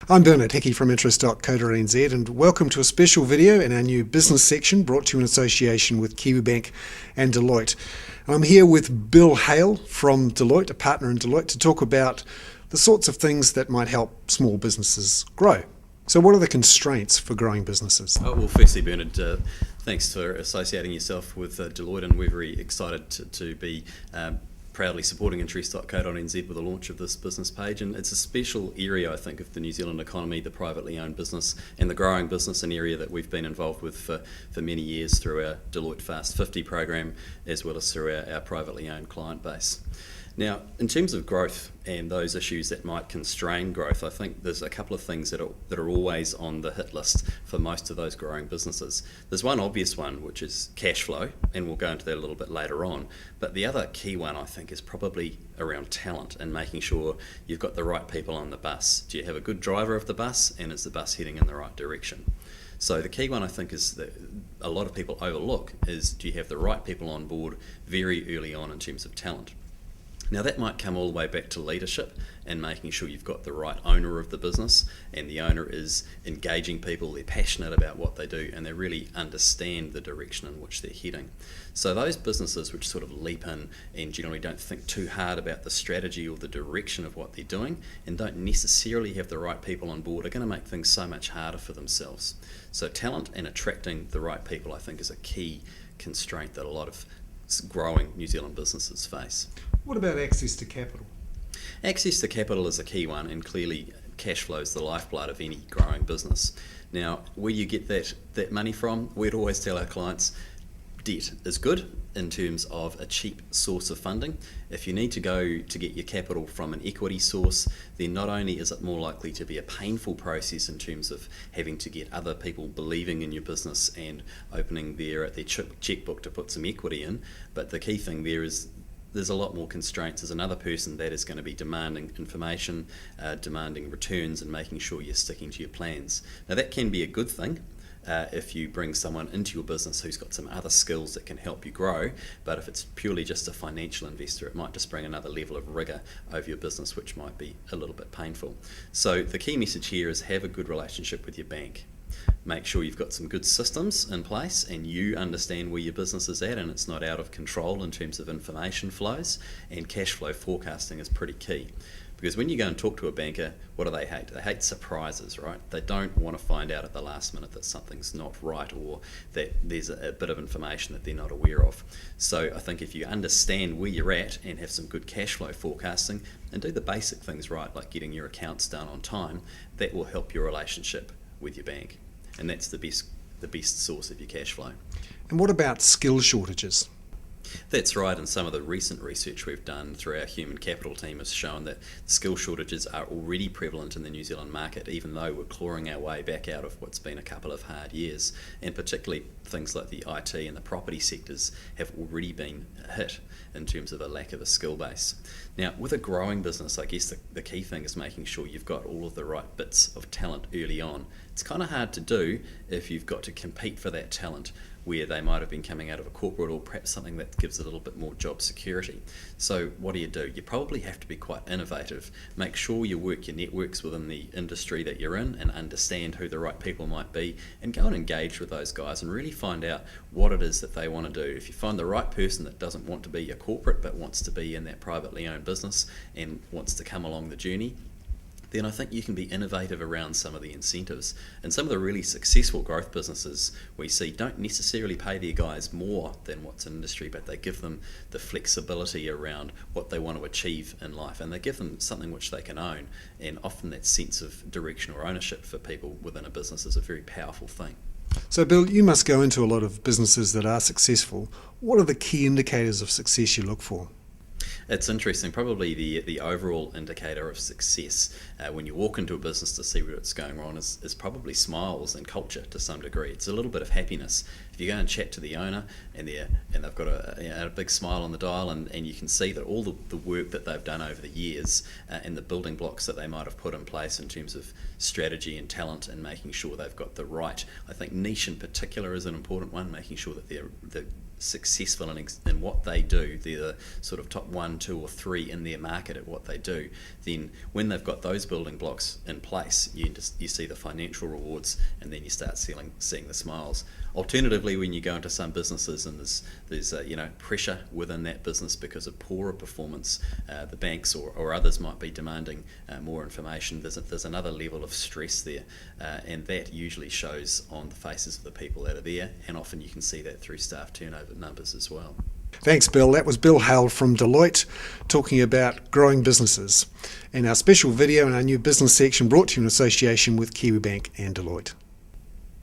I'm Bernard Hickey from interest.co.nz and welcome to a special video in our new business section brought to you in association with KiwiBank and Deloitte. I'm here with Bill Hale from Deloitte, a partner in Deloitte, to talk about the sorts of things that might help small businesses grow. So what are the constraints for growing businesses? Well, firstly, Bernard, thanks for associating yourself with Deloitte, and we're very excited to be proudly supporting interest.co.nz with the launch of this business page. And it's a special area, I think, of the New Zealand economy, the privately owned business and the growing business, an area that we've been involved with for many years through our Deloitte Fast 50 program, as well as through our privately owned client base. Now, in terms of growth and those issues that might constrain growth, I think there's a couple of things that are always on the hit list for most of those growing businesses. There's one obvious one, which is cash flow, and we'll go into that a little bit later on. But the other key one, I think, is probably around talent and making sure you've got the right people on the bus. Do you have a good driver of the bus, and is the bus heading in the right direction? So the key one, I think, is that a lot of people overlook is, do you have the right people on board very early on in terms of talent? Now that might come all the way back to leadership and making sure you've got the right owner of the business, and the owner is engaging people, they're passionate about what they do, and they really understand the direction in which they're heading. So those businesses which sort of leap in and generally don't think too hard about the strategy or the direction of what they're doing and don't necessarily have the right people on board are going to make things so much harder for themselves. So talent and attracting the right people, I think, is a key constraint that a lot of growing New Zealand businesses face. What about access to capital? Access to capital is a key one, and clearly cash flow is the lifeblood of any growing business. Now, where you get that money from, we'd always tell our clients debt is good in terms of a cheap source of funding. If you need to go to get your capital from an equity source, then not only is it more likely to be a painful process in terms of having to get other people believing in your business and opening their checkbook to put some equity in, but the key thing there is there's a lot more constraints. There's another person that is going to be demanding information, demanding returns, and making sure you're sticking to your plans. Now that can be a good thing if you bring someone into your business who's got some other skills that can help you grow, but if it's purely just a financial investor, it might just bring another level of rigour over your business, which might be a little bit painful. So the key message here is have a good relationship with your bank. Make sure you've got some good systems in place and you understand where your business is at and it's not out of control in terms of information flows, and cash flow forecasting is pretty key. Because when you go and talk to a banker, what do they hate? They hate surprises, right? They don't want to find out at the last minute that something's not right or that there's a bit of information that they're not aware of. So I think if you understand where you're at and have some good cash flow forecasting and do the basic things right, like getting your accounts done on time, that will help your relationship with your bank. And that's the best source of your cash flow. And what about skill shortages? That's right, and some of the recent research we've done through our human capital team has shown that skill shortages are already prevalent in the New Zealand market, even though we're clawing our way back out of what's been a couple of hard years, and particularly things like the IT and the property sectors have already been hit in terms of a lack of a skill base. Now, with a growing business, I guess the key thing is making sure you've got all of the right bits of talent early on. It's kind of hard to do if you've got to compete for that talent where they might have been coming out of a corporate or perhaps something that gives a little bit more job security. So what do? You probably have to be quite innovative. Make sure you work your networks within the industry that you're in and understand who the right people might be, and go and engage with those guys and really find out what it is that they want to do. If you find the right person that doesn't want to be a corporate but wants to be in that privately owned business and wants to come along the journey, then I think you can be innovative around some of the incentives. And some of the really successful growth businesses we see don't necessarily pay their guys more than what's in industry, but they give them the flexibility around what they want to achieve in life, and they give them something which they can own. And often that sense of direction or ownership for people within a business is a very powerful thing. So Bill, you must go into a lot of businesses that are successful. What are the key indicators of success you look for? It's interesting. Probably the overall indicator of success when you walk into a business to see what's going on is probably smiles and culture to some degree. It's a little bit of happiness. If you go and chat to the owner and they've got a big smile on the dial, and you can see that all the work that they've done over the years and the building blocks that they might have put in place in terms of strategy and talent and making sure they've got the right, I think niche in particular is an important one, making sure that they're successful in what they do, they're the sort of top 1, 2 or 3 in their market at what they do, then when they've got those building blocks in place, you see the financial rewards, and then you start seeing the smiles. Alternatively, when you go into some businesses and there's pressure within that business because of poorer performance, the banks or others might be demanding more information. There's another level of stress there, and that usually shows on the faces of the people that are there, and often you can see that through staff turnover numbers as well. Thanks, Bill. That was Bill Hale from Deloitte talking about growing businesses. And our special video in our new business section brought to you in association with Kiwibank and Deloitte.